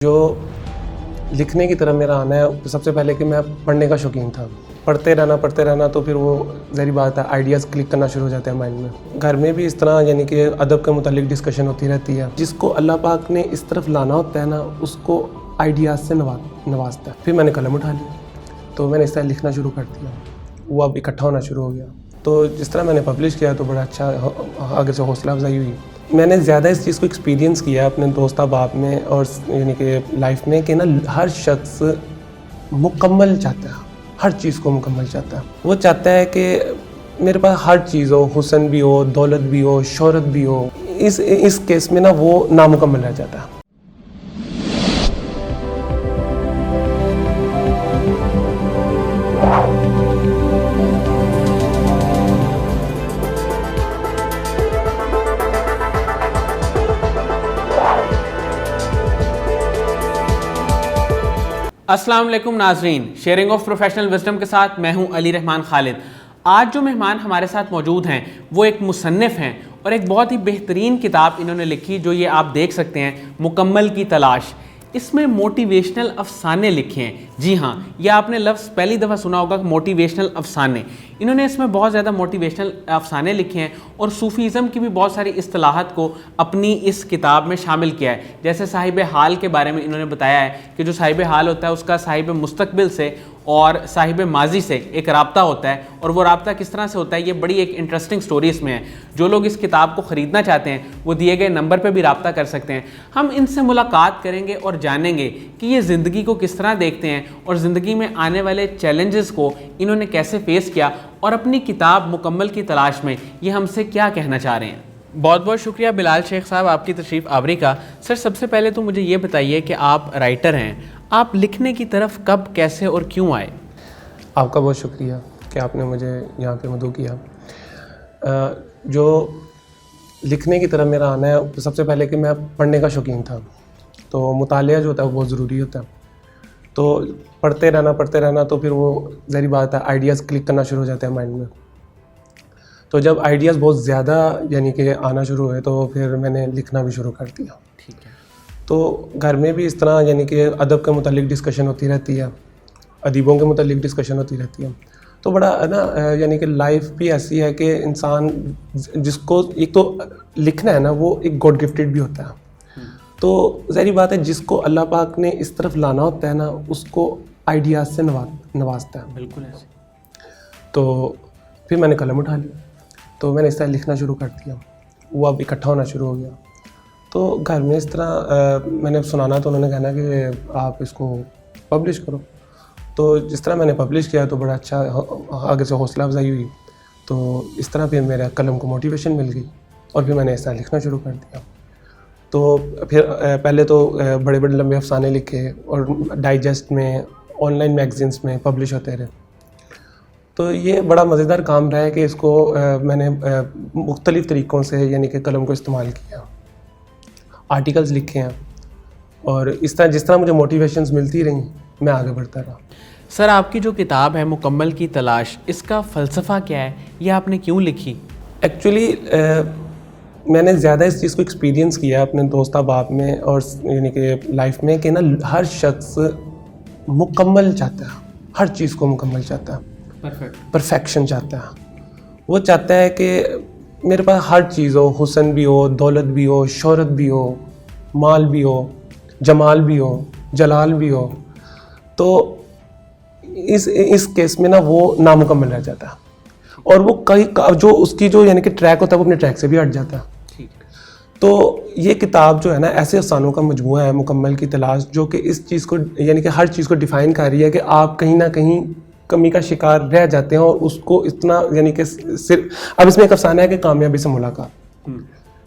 جو لکھنے کی طرف میرا آنا ہے سب سے پہلے کہ میں پڑھنے کا شوقین تھا. پڑھتے رہنا تو پھر وہ ظاہری بات ہے آئیڈیاز کلک کرنا شروع ہو جاتے ہیں مائنڈ میں. گھر میں بھی اس طرح یعنی کہ ادب کے متعلق ڈسکشن ہوتی رہتی ہے. جس کو اللہ پاک نے اس طرف لانا ہوتا ہے نا اس کو آئیڈیاز سے نوازتا ہے. پھر میں نے قلم اٹھا لیا تو میں نے اس طرح لکھنا شروع کر دیا. وہ اب اکٹھا ہونا شروع ہو گیا. تو جس طرح میں نے پبلش کیا تو بڑا اچھا آگے سے حوصلہ افزائی ہوئی. میں نے زیادہ اس چیز کو ایکسپیرینس کیا اپنے دوست احباب میں اور یعنی کہ لائف میں کہ نا ہر شخص مکمل چاہتا ہے, ہر چیز کو مکمل چاہتا ہے. وہ چاہتا ہے کہ میرے پاس ہر چیز ہو, حسن بھی ہو, دولت بھی ہو, شہرت بھی ہو. اس کیس میں نا وہ نامکمل رہ جاتا ہے. السلام علیکم ناظرین, شیئرنگ آف پروفیشنل وزڈم کے ساتھ میں ہوں علی رحمان خالد. آج جو مہمان ہمارے ساتھ موجود ہیں وہ ایک مصنف ہیں اور ایک بہت ہی بہترین کتاب انہوں نے لکھی جو یہ آپ دیکھ سکتے ہیں, مکمل کی تلاش. اس میں موٹیویشنل افسانے لکھے ہیں. جی ہاں, یہ آپ نے لفظ پہلی دفعہ سنا ہوگا کہ موٹیویشنل افسانے. انہوں نے اس میں بہت زیادہ موٹیویشنل افسانے لکھے ہیں اور صوفیزم کی بھی بہت ساری اصطلاحات کو اپنی اس کتاب میں شامل کیا ہے. جیسے صاحب حال کے بارے میں انہوں نے بتایا ہے کہ جو صاحب حال ہوتا ہے اس کا صاحب مستقبل سے اور صاحب ماضی سے ایک رابطہ ہوتا ہے, اور وہ رابطہ کس طرح سے ہوتا ہے یہ بڑی ایک انٹرسٹنگ سٹوری اس میں ہے. جو لوگ اس کتاب کو خریدنا چاہتے ہیں وہ دیے گئے نمبر پہ بھی رابطہ کر سکتے ہیں. ہم ان سے ملاقات کریں گے اور جانیں گے کہ یہ زندگی کو کس طرح دیکھتے ہیں اور زندگی میں آنے والے چیلنجز کو انہوں نے کیسے فیس کیا اور اپنی کتاب مکمل کی تلاش میں یہ ہم سے کیا کہنا چاہ رہے ہیں. بہت بہت شکریہ بلال شیخ صاحب آپ کی تشریف آوری کا. سر سب سے پہلے تو مجھے یہ بتائیے کہ آپ رائٹر ہیں, آپ لکھنے کی طرف کب, کیسے اور کیوں آئے؟ آپ کا بہت شکریہ کہ آپ نے مجھے یہاں پہ مدعو کیا. جو لکھنے کی طرف میرا آنا ہے سب سے پہلے کہ میں پڑھنے کا شوقین تھا, تو مطالعہ جو ہوتا ہے وہ بہت ضروری ہوتا ہے. تو پڑھتے رہنا تو پھر وہ ظاہری بات ہے آئیڈیاز کلک کرنا شروع ہو جاتے ہیں مائنڈ میں. تو جب آئیڈیاز بہت زیادہ یعنی کہ آنا شروع ہوئے تو پھر میں نے لکھنا بھی شروع کر دیا. ٹھیک ہے. تو گھر میں بھی اس طرح یعنی کہ ادب کے متعلق ڈسکشن ہوتی رہتی ہے, ادیبوں کے متعلق ڈسکشن ہوتی رہتی ہے. تو بڑا نا یعنی کہ لائف بھی ایسی ہے کہ انسان جس کو ایک تو لکھنا ہے نا وہ ایک گاڈ گفٹیڈ بھی ہوتا ہے. تو ظاہری بات ہے جس کو اللہ پاک نے اس طرف لانا ہوتا ہے نا اس کو آئیڈیاز سے نوازتا ہے. بالکل ایسے. تو پھر میں نے قلم اٹھا لیا تو میں نے اس طرح لکھنا شروع کر دیا. وہ اب اکٹھا ہونا شروع ہو گیا. تو گھر میں اس طرح میں نے سنانا تو انہوں نے کہنا کہ آپ اس کو پبلش کرو. تو جس طرح میں نے پبلش کیا تو بڑا اچھا آگے سے حوصلہ افزائی ہوئی. تو اس طرح پھر میرے قلم کو موٹیویشن مل گئی اور پھر میں نے اس طرح لکھنا شروع کر دیا. تو پھر پہلے تو بڑے بڑے لمبے افسانے لکھے اور ڈائجسٹ میں, آن لائن میگزینس میں پبلش ہوتے رہے. تو یہ بڑا مزیدار کام رہا ہے کہ اس کو میں نے مختلف طریقوں سے یعنی کہ قلم کو استعمال کیا, آرٹیکلز لکھے ہیں اور اس طرح جس طرح مجھے موٹیویشنز ملتی رہیں میں آگے بڑھتا رہا. سر آپ کی جو کتاب ہے مکمل کی تلاش, اس کا فلسفہ کیا ہے, یہ آپ نے کیوں لکھی؟ ایکچولی میں نے زیادہ اس چیز کو ایکسپیرینس کیا اپنے دوست احباب میں اور یعنی کہ لائف میں کہ نا ہر شخص مکمل چاہتا ہے, ہر چیز کو مکمل چاہتا ہے, پرفیکشن چاہتا ہے. وہ چاہتا ہے کہ میرے پاس ہر چیز ہو, حسن بھی ہو, دولت بھی ہو, شہرت بھی ہو, مال بھی ہو, جمال بھی ہو, جلال بھی ہو. تو اس کیس میں نا وہ نامکمل رہ جاتا ہے اور وہ کئی جو اس کی جو یعنی کہ ٹریک ہوتا ہے وہ اپنے ٹریک سے بھی ہٹ جاتا ہے. تو یہ کتاب جو ہے نا ایسے افسانوں کا مجموعہ ہے مکمل کی تلاش, جو کہ اس چیز کو یعنی کہ ہر چیز کو ڈیفائن کر رہی ہے کہ آپ کہیں نہ کہیں کمی کا شکار رہ جاتے ہیں اور اس کو اتنا یعنی کہ صرف اب اس میں ایک افسانہ ہے کہ کامیابی سے ملاقات.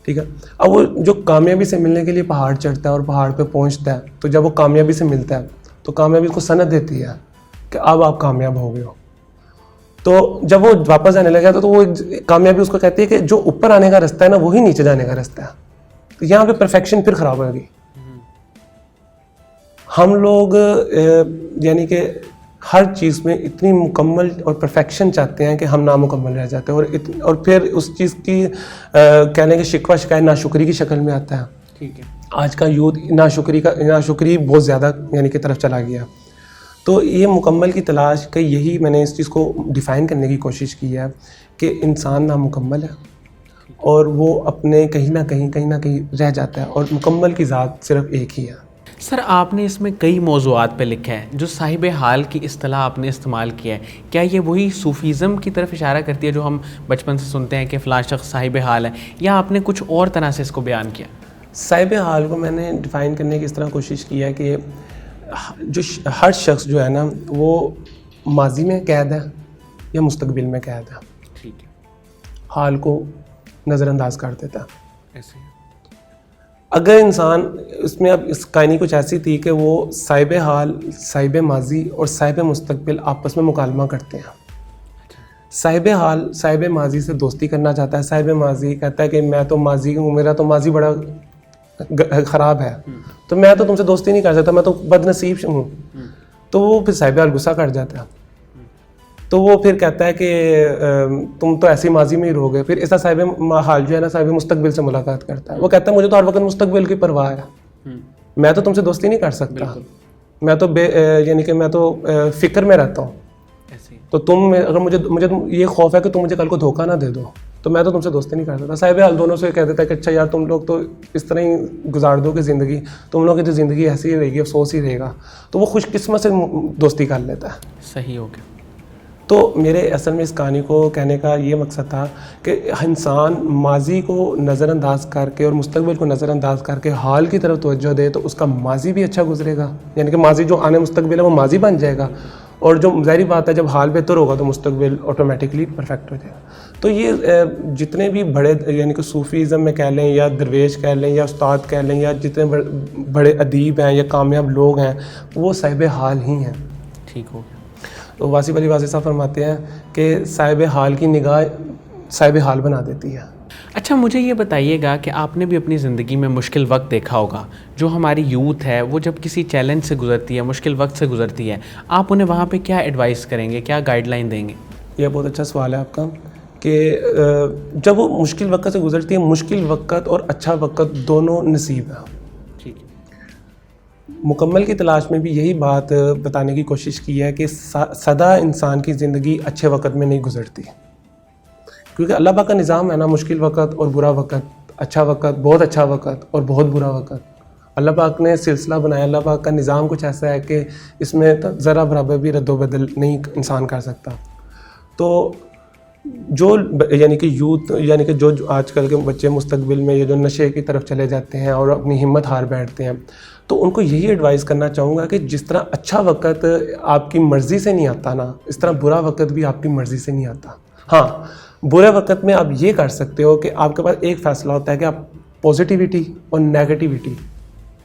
ٹھیک ہے. اب وہ جو کامیابی سے ملنے کے لیے پہاڑ چڑھتا ہے اور پہاڑ پہ پہنچتا ہے, تو جب وہ کامیابی سے ملتا ہے تو کامیابی کو سند دیتی ہے کہ اب آپ کامیاب ہو گئے ہو. تو جب وہ واپس آنے لگا تو وہ کامیابی اس کو کہتی ہے کہ جو اوپر آنے کا رستہ ہے نا وہی نیچے جانے کا رستہ ہے. تو یہاں پہ پرفیکشن پھر خراب ہو گئی. ہم لوگ یعنی کہ ہر چیز میں اتنی مکمل اور پرفیکشن چاہتے ہیں کہ ہم نامکمل رہ جاتے ہیں اور پھر اس چیز کی کہنے کے شکوہ شکایت ناشکری کی شکل میں آتا ہے. ٹھیک ہے. آج کا یوتھ ناشکری بہت زیادہ یعنی کہ طرف چلا گیا. تو یہ مکمل کی تلاش کا یہی میں نے اس چیز کو ڈیفائن کرنے کی کوشش کی ہے کہ انسان نامکمل ہے اور وہ اپنے کہیں نہ کہیں رہ جاتا ہے اور مکمل کی ذات صرف ایک ہی ہے. سر آپ نے اس میں کئی موضوعات پہ لکھا ہے. جو صاحب حال کی اصطلاح آپ نے استعمال کیا ہے, کیا یہ وہی صوفیزم کی طرف اشارہ کرتی ہے جو ہم بچپن سے سنتے ہیں کہ فلاں شخص صاحب حال ہے, یا آپ نے کچھ اور طرح سے اس کو بیان کیا؟ صاحب حال کو میں نے ڈیفائن کرنے کی اس طرح کوشش کی ہے کہ جو ہر شخص جو ہے نا وہ ماضی میں قید ہے یا مستقبل میں قید ہے. ٹھیک ہے. حال کو نظر انداز کر دیتا ہے. ایسے ہی. اگر انسان اس میں اب اس کہانی کچھ ایسی تھی کہ وہ صاحب حال, صاحب ماضی اور صاحب مستقبل آپس میں مکالمہ کرتے ہیں. صاحب حال صاحب ماضی سے دوستی کرنا چاہتا ہے. صاحب ماضی کہتا ہے کہ میں تو ماضی ہوں, میرا تو ماضی بڑا خراب ہے, تو میں تو تم سے دوستی نہیں کر سکتا, میں تو بد نصیب ہوں. تو وہ پھر صاحب حال غصہ کر جاتا ہے. تو وہ پھر کہتا ہے کہ تم تو ایسی ماضی میں ہی رہو گے. پھر ایسا صاحب حال جو ہے نا صاحب مستقبل سے ملاقات کرتا ہے. وہ کہتا ہے مجھے تو ہر وقت مستقبل کی پرواہ ہے, میں تو تم سے دوستی نہیں کر سکتا, میں تو یعنی کہ میں تو فکر میں رہتا ہوں. تو تم اگر مجھے یہ خوف ہے کہ تم مجھے کل کو دھوکہ نہ دے دو, تو میں تو تم سے دوستی نہیں کر سکتا. صاحب حال دونوں سے کہہ دیتا ہے کہ اچھا یار تم لوگ تو اس طرح ہی گزار دو کہ زندگی, تم لوگوں کی تو زندگی ایسی ہی رہے گی, افسوس ہی رہے گا. تو وہ خوش قسمت سے دوستی کر لیتا ہے. صحیح ہو گیا. تو میرے اصل میں اس کہانی کو کہنے کا یہ مقصد تھا کہ انسان ماضی کو نظر انداز کر کے اور مستقبل کو نظر انداز کر کے حال کی طرف توجہ دے, تو اس کا ماضی بھی اچھا گزرے گا. یعنی کہ ماضی جو آنے مستقبل ہے وہ ماضی بن جائے گا, اور جو ظاہری بات ہے جب حال بہتر ہوگا تو مستقبل آٹومیٹکلی پرفیکٹ ہو جائے گا. تو یہ جتنے بھی بڑے یعنی کہ صوفیزم میں کہہ لیں یا درویش کہہ لیں یا استاد کہہ لیں یا جتنے بڑے ادیب ہیں یا کامیاب لوگ ہیں, وہ صاحب حال ہی ہیں. ٹھیک ہو گیا. تو واصف علی واضح صاحب فرماتے ہیں کہ صاحب حال کی نگاہ صاحب حال بنا دیتی ہے. اچھا مجھے یہ بتائیے گا کہ آپ نے بھی اپنی زندگی میں مشکل وقت دیکھا ہوگا. جو ہماری یوتھ ہے وہ جب کسی چیلنج سے گزرتی ہے, مشکل وقت سے گزرتی ہے, آپ انہیں وہاں پہ کیا ایڈوائس کریں گے, کیا گائیڈ لائن دیں گے؟ یہ بہت اچھا سوال ہے آپ کا کہ جب وہ مشکل وقت سے گزرتی ہے, مشکل وقت اور اچھا وقت دونوں نصیب ہے. ٹھیک ہے. مکمل کی تلاش میں بھی یہی بات بتانے کی کوشش کی ہے کہ سدا انسان کی زندگی اچھے وقت میں نہیں گزرتی, کیونکہ اللہ پاک کا نظام ہے نا, مشکل وقت اور برا وقت, اچھا وقت, بہت اچھا وقت اور بہت برا وقت. اللہ پاک نے سلسلہ بنایا, اللہ پاک کا نظام کچھ ایسا ہے کہ اس میں ذرا برابر بھی رد و بدل نہیں انسان کر سکتا. تو جو یعنی کہ یوتھ یعنی کہ جو آج کل کے بچے مستقبل میں یہ جو نشے کی طرف چلے جاتے ہیں اور اپنی ہمت ہار بیٹھتے ہیں, تو ان کو یہی ایڈوائز کرنا چاہوں گا کہ جس طرح اچھا وقت آپ کی مرضی سے نہیں آتا نا, اس طرح برا وقت بھی آپ کی مرضی سے نہیں آتا. ہاں, برے وقت میں آپ یہ کر سکتے ہو کہ آپ کے پاس ایک فیصلہ ہوتا ہے کہ آپ پازیٹیوٹی اور نیگیٹیوٹی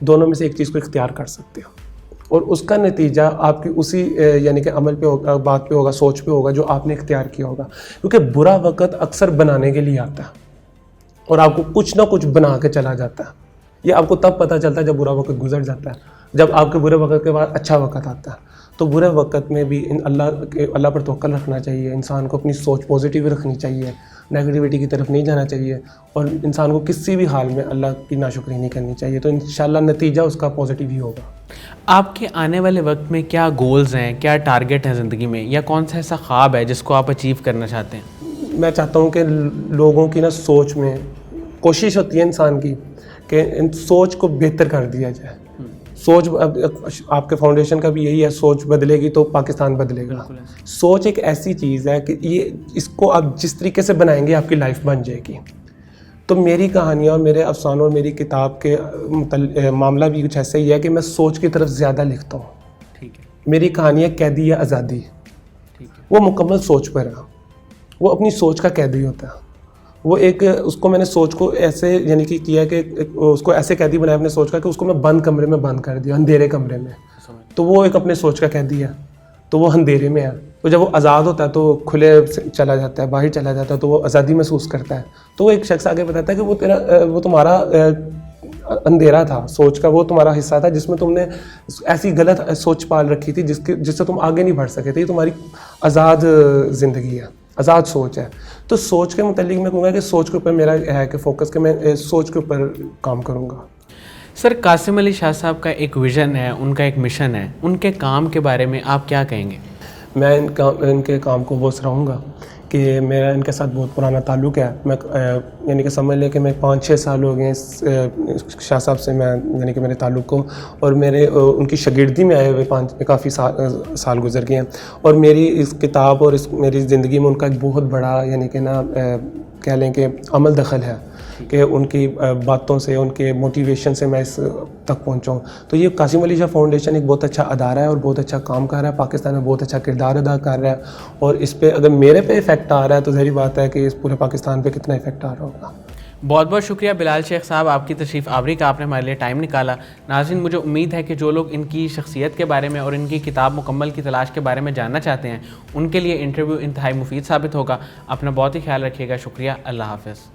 دونوں میں سے ایک چیز کو اختیار کر سکتے ہو, اور اس کا نتیجہ آپ کی اسی یعنی کہ عمل پہ ہوگا, بات پہ ہوگا, سوچ پہ ہوگا جو آپ نے اختیار کیا ہوگا. کیونکہ برا وقت اکثر بنانے کے لیے آتا ہے اور آپ کو کچھ نہ کچھ بنا کے چلا جاتا ہے. یہ آپ کو تب پتہ چلتا ہے جب برا وقت گزر جاتا ہے, جب آپ کے برے وقت کے بعد اچھا وقت آتا ہے. تو برے وقت میں بھی اللہ پر توکل رکھنا چاہیے, انسان کو اپنی سوچ پازیٹیو رکھنی چاہیے, نیگیٹیوٹی کی طرف نہیں جانا چاہیے, اور انسان کو کسی بھی حال میں اللہ کی ناشکری نہیں کرنی چاہیے. تو انشاءاللہ نتیجہ اس کا پازیٹیو ہی ہوگا. آپ کے آنے والے وقت میں کیا گولز ہیں, کیا ٹارگٹ ہیں زندگی میں, یا کون سا ایسا خواب ہے جس کو آپ اچیو کرنا چاہتے ہیں؟ میں چاہتا ہوں کہ لوگوں کی نا سوچ میں کوشش ہوتی ہے انسان کی کہ سوچ کو بہتر کر دیا جائے. سوچ آپ کے فاؤنڈیشن کا بھی یہی ہے, سوچ بدلے گی تو پاکستان بدلے گا. سوچ ایک ایسی چیز ہے کہ یہ اس کو آپ جس طریقے سے بنائیں گے آپ کی لائف بن جائے گی. تو میری کہانیاں اور میرے افسانوں اور میری کتاب کے معاملہ بھی کچھ ایسا ہی ہے کہ میں سوچ کی طرف زیادہ لکھتا ہوں. ٹھیک ہے. میری کہانیاں قیدی یا آزادی, وہ مکمل سوچ پر ہے, وہ اپنی سوچ کا قیدی ہوتا ہے. وہ ایک اس کو میں نے سوچ کو ایسے یعنی کہ کیا کہ اس کو ایسے قیدی بنایا اپنے سوچ کا کہ اس کو میں بند کمرے میں بند کر دیا, اندھیرے کمرے میں. تو وہ ایک اپنے سوچ کا قیدی ہے, تو وہ اندھیرے میں ہے. تو جب وہ آزاد ہوتا ہے تو کھلے چلا جاتا ہے, باہر چلا جاتا ہے, تو وہ آزادی محسوس کرتا ہے. تو وہ ایک شخص آگے بتاتا ہے کہ وہ تمہارا اندھیرا تھا سوچ کا, وہ تمہارا حصہ تھا جس میں تم نے ایسی غلط سوچ پال رکھی تھی جس سے تم آگے نہیں بڑھ سکے تھے. یہ تمہاری آزاد زندگی ہے, آزاد سوچ ہے. تو سوچ کے متعلق میں کہوں گا کہ سوچ کے اوپر میرا ہے کہ فوکس کہ میں سوچ کے اوپر کام کروں گا. سر قاسم علی شاہ صاحب کا ایک ویژن ہے, ان کا ایک مشن ہے, ان کے کام کے بارے میں آپ کیا کہیں گے؟ میں ان کے کام کو وہ سراہوں گا کہ میرا ان کے ساتھ بہت پرانا تعلق ہے. میں یعنی کہ سمجھ لیں کہ میں 5-6 سال ہو گئے شاہ صاحب سے میں یعنی کہ میرے تعلق کو, اور میرے ان کی شاگردی میں آئے ہوئے کافی سال گزر گئے ہیں. اور میری اس کتاب اور میری زندگی میں ان کا ایک بہت بڑا یعنی کہ نا کہہ لیں کہ عمل دخل ہے کہ ان کی باتوں سے, ان کے موٹیویشن سے میں اس تک پہنچا ہوں. تو یہ قاسم علی شاہ فاؤنڈیشن ایک بہت اچھا ادارہ ہے اور بہت اچھا کام کر رہا ہے, پاکستان میں بہت اچھا کردار ادا کر رہا ہے. اور اس پہ اگر میرے پہ افیکٹ آ رہا ہے تو ظاہری بات ہے کہ اس پورے پاکستان پہ کتنا افیکٹ آ رہا ہوگا. بہت بہت شکریہ بلال شیخ صاحب, آپ کی تشریف آوری کا, آپ نے ہمارے لیے ٹائم نکالا. ناظرین, مجھے امید ہے کہ جو لوگ ان کی شخصیت کے بارے میں اور ان کی کتاب مکمل کی تلاش کے بارے میں جاننا چاہتے ہیں, ان کے لیے انٹرویو انتہائی مفید ثابت ہوگا. اپنا بہت ہی خیال رکھیے گا. شکریہ. اللہ حافظ.